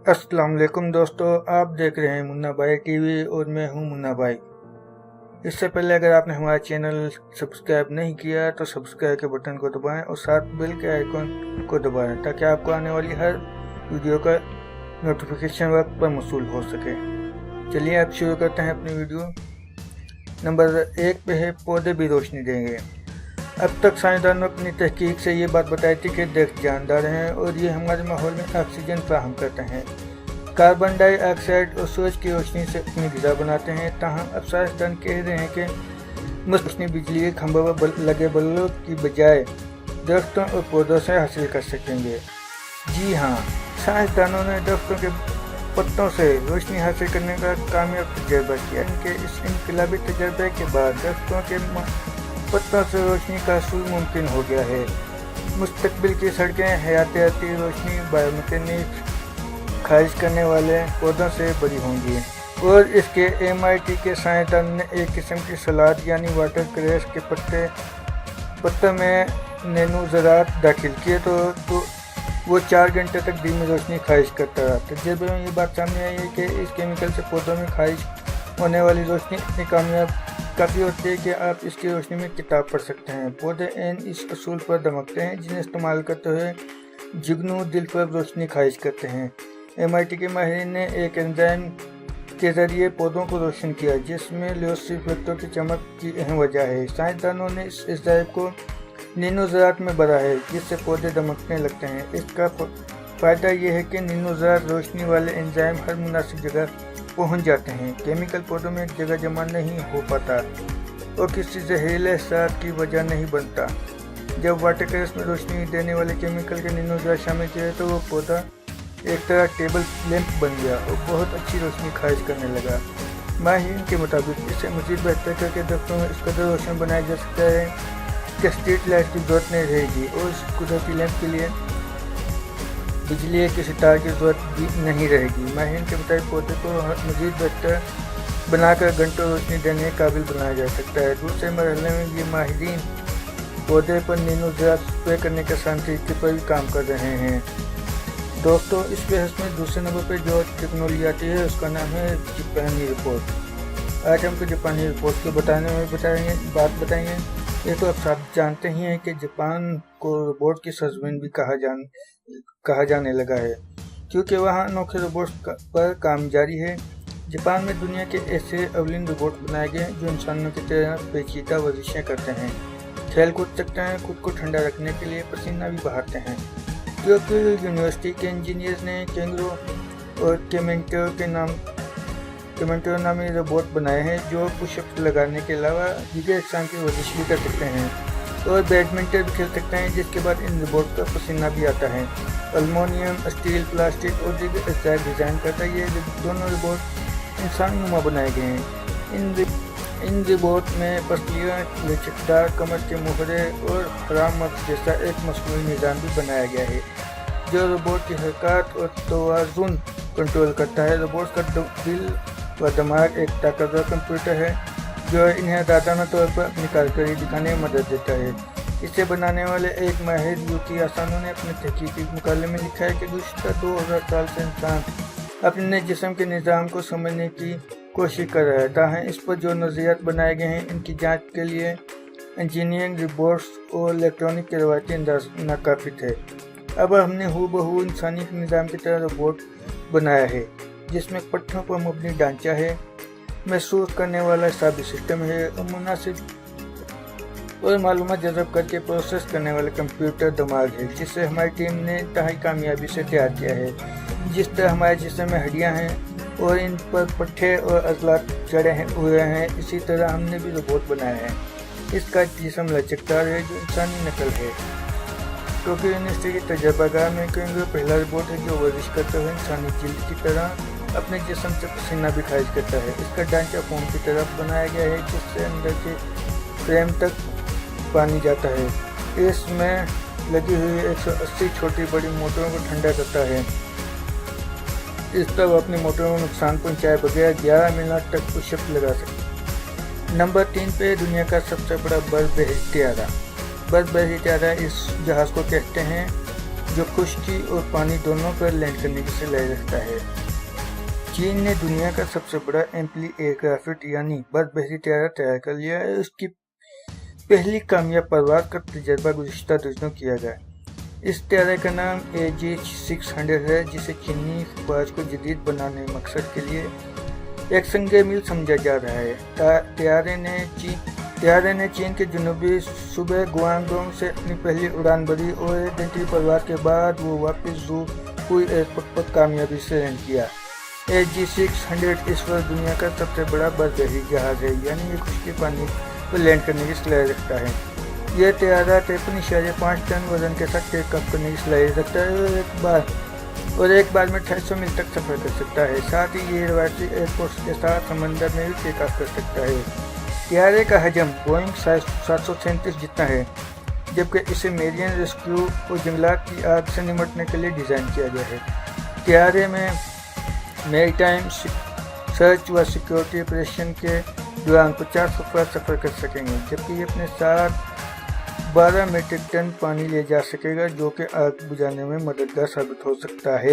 अस्सलाम वालेकुम दोस्तों, आप देख रहे हैं मुन्ना भाई टीवी और मैं हूं मुन्ना भाई। इससे पहले अगर आपने हमारा चैनल सब्सक्राइब नहीं किया तो सब्सक्राइब के बटन को दबाएं और साथ बेल के आइकन को दबाएं ताकि आपको आने वाली हर वीडियो का नोटिफिकेशन वक्त पर मौसूल हो सके। चलिए अब शुरू करते हैं अपनी वीडियो। नंबर 1 पे है पौधे भी रोशनी देंगे। अब तक साइंसदानों ने अपनी तहकीक से ये बात बताई थी कि दरख्त जानदार हैं और ये हमारे माहौल में ऑक्सीजन फराहम करते हैं, कार्बन डाइऑक्साइड और सूरज की रोशनी से अपनी ग़िज़ा बनाते हैं। ताहम अब साइंसदान कह रहे हैं कि रोशनी बिजली के खंभों पर लगे बल्बों की बजाय दरख्तों और पौधों से हासिल कर सकेंगे। जी हाँ, साइंसदानों ने दरख्तों के पत्तों से रोशनी हासिल करने का कामयाब तजर्बा किया। इनके इस इनकलाबी तजर्बे के बाद दरख्तों के पत्तों से रोशनी का हासिल मुमकिन हो गया है। मुस्तकबिल की सड़कें हयातियाती रोशनी बायोमैकेनिक खारिज करने वाले पौधों से बड़ी होंगी। और इसके MIT के साइंसदान ने एक किस्म की सलाद यानी वाटर क्रैश के पत्ते में नैनो ज़रात दाखिल किए तो वो 4 घंटे तक धीमी रोशनी खारिज करता रहा। तजर्बे में ये बात सामने आई है कि इस केमिकल से पौधों में खारिज होने वाली रोशनी इतनी काफ़ी होती है कि आप इसकी रोशनी में किताब पढ़ सकते हैं। पौधे इस असूल पर दमकते हैं जिन्हें इस्तेमाल करते हुए जुगनू दिल पर रोशनी खारिज करते हैं। MIT के माहिरीन ने एक एंजाइम के ज़रिए पौधों को रोशन किया जिसमें ल्यूसिफेक्टों की चमक की अहम वजह है। साइंसदानों ने इस एंजाइम को नैनो ज़रात में भरा है जिससे पौधे दमकने लगते हैं। इसका फ़ायदा यह है कि नैनो ज़रात रोशनी वाले एंजाइम हर मुनासिब जगह पहुंच जाते हैं। केमिकल पौधों में एक जगह जमा नहीं हो पाता और किसी जहरीले एहसास की वजह नहीं बनता। जब वाटर क्रैश में रोशनी देने वाले केमिकल के नैनो ज़रात शामिल किए तो वो पौधा एक तरह टेबल लैंप बन गया और बहुत अच्छी रोशनी खारिज करने लगा। माहिरीन के मुताबिक इसे मज़ीद बेहतर करके दरख्तों में इस कदर रोशन बनाया जा सकता है कि स्ट्रीट लाइट की जरूरत नहीं रहेगी और इस कुदरती लैंप के लिए बिजली के किसी तार की जरूरत भी नहीं रहेगी। माहिरीन के मुताबिक पौधे को मज़ीद बेहतर बनाकर घंटों रोशनी देने के काबिल बनाया जा सकता है। दूसरे मरहले में ये माहिरीन पौधे पर नैनो ज़रात स्प्रे करने के आसान तरीके पर भी काम कर रहे हैं। दोस्तों, इस बहस में दूसरे नंबर पर जो टेक्नोलॉजी आती है उसका नाम है जापानी रिपोर्ट। आज हमको जापानी रिपोर्ट के बात बताएंगे। ये तो आप सब जानते ही हैं कि जापान को रोबोट की सरजमीन भी कहा जाने लगा है क्योंकि वहाँ अनोखे रोबोट्स पर काम जारी है। जापान में दुनिया के ऐसे अवलिन रोबोट बनाए गए हैं जो इंसानों की तरह पेचीदा वर्जिशें करते हैं, खेल कूद सकते हैं, खुद को ठंडा रखने के लिए पसीना भी बहाते हैं। क्योंकि यूनिवर्सिटी के इंजीनियर्स ने कैंगरो और केमेंटो नामी रोबोट बनाए हैं जो पुशअप लगाने के अलावा दीगर अक़साम की वर्जिश भी कर सकते हैं और बैडमिंटन भी खेल सकते हैं, जिसके बाद इन रोबोट का पसीना भी आता है। एल्युमिनियम, स्टील, प्लास्टिक और दीगर अज्जा डिज़ाइन करता है। ये दोनों रोबोट इंसान नुमा बनाए गए हैं। इन रोबोट में पसलियाँ, लचकदार कमर के मुहरे और हराम मर्द जैसा एक मसनूई निज़ाम भी बनाया गया है जो रोबोट की हरकत और तवाज़ुन कंट्रोल करता है। रोबोट का दिल व दिमाग एक ताकतवर कंप्यूटर है जो इन्हें आज़ादाना तौर पर अपनी कारकर्दगी दिखाने में मदद देता है। इसे बनाने वाले एक माहिर यूकी आसानों ने अपने तहकीकी मुकाले में लिखा है कि गुज़श्ता 2000 साल से इंसान अपने जिस्म के निज़ाम को समझने की कोशिश कर रहा है। ताहम इस पर जो नज़रियात बनाए गए हैं इनकी जांच के लिए इंजीनियरिंग, रोबोट्स और इलेक्ट्रॉनिक के रवायती अंदाज नाकाफी थे। अब हमने हूबहू इंसानी निज़ाम की तरह रोबोट बनाया है जिसमें पट्टों पर मबनी ढांचा है, महसूस करने वाला हिसाबी सिस्टम है और मुनासिब और मालूमात जज़ब करके प्रोसेस करने वाला कंप्यूटर दिमाग है जिसे हमारी टीम ने इंतहाई कामयाबी से तैयार किया है। जिस तरह हमारे जिस्म में हड्डियाँ हैं और इन पर पट्टे और अज़लात चढ़े हुए हैं, इसी तरह हमने भी रोबोट बनाया है। इसका जिस्म लचकदार है जो इंसानी नकल है। टोक्यो यूनिवर्सिटी के तजर्बागार में कैंगरो पहला रोबोट है जो वर्जिश करते हुए इंसानी जिल्द की तरह अपने जिस्म से पसीना भी खारिज करता है। इसका ढांचा फोम की तरफ बनाया गया है जिससे अंदर के फ्रेम तक पानी जाता है। इसमें लगी हुई 180 छोटी बड़ी मोटरों को ठंडा करता है। इस तरह अपनी मोटरों को नुकसान पहुँचाए बगैर 11 मिनट तक पुशअप लगा सकते। नंबर 3 पे दुनिया का सबसे बड़ा बर्फ बहरी त्यारा। इस जहाज़ को कहते हैं जो खुश्की और पानी दोनों पर लैंड करने की सलाहियत रखता है। चीन ने दुनिया का सबसे बड़ा एम्पली एयरक्राफ्ट यानी बर्फबारी तैयारा तैयार कर लिया है। उसकी पहली कामयाब परवाज का तजर्बा गुज़िश्ता दिनों किया गया। इस तैयारे का नाम AG-600 है, जिसे चीनी अफवाज को जदीद बनाने के मकसद के लिए एक संगे मील समझा जा रहा है। तैयारे ने चीन के जनूबी सूबे गुआंगडोंग से अपनी पहली उड़ान भरी और 1 घंटे परवाज के बाद वो वापस हुई एयरपोर्ट पर कामयाबी से लैंड किया। AG-600 इस वक्त दुनिया का सबसे बड़ा बर्फबारी जहाज है, यानी ये खुश्की पानी पर लैंड करने की सलाहियत रखता है। यह तैयारा 53.5 टन वजन के साथ टेक ऑफ करने की सलाहियत रखता है और एक बार में 250 मील तक सफर कर सकता है। साथ ही ये रवायती एयरपोर्ट्स के साथ समंदर में भी टेक ऑफ कर सकता है। तैयारे का हजम बोइंग 737 जितना है, जबकि इसे मेरीन रेस्क्यू और जंगलात की आग से निपटने के लिए डिज़ाइन किया गया है। तैयारे में मैरीटाइम सर्च व सिक्योरिटी ऑपरेशन के दौरान 50 अफराद सफ़र कर सकेंगे, जबकि ये अपने साथ 12 मीट्रिक टन पानी ले जा सकेगा, जो कि आग बुझाने में मददगार साबित हो सकता है।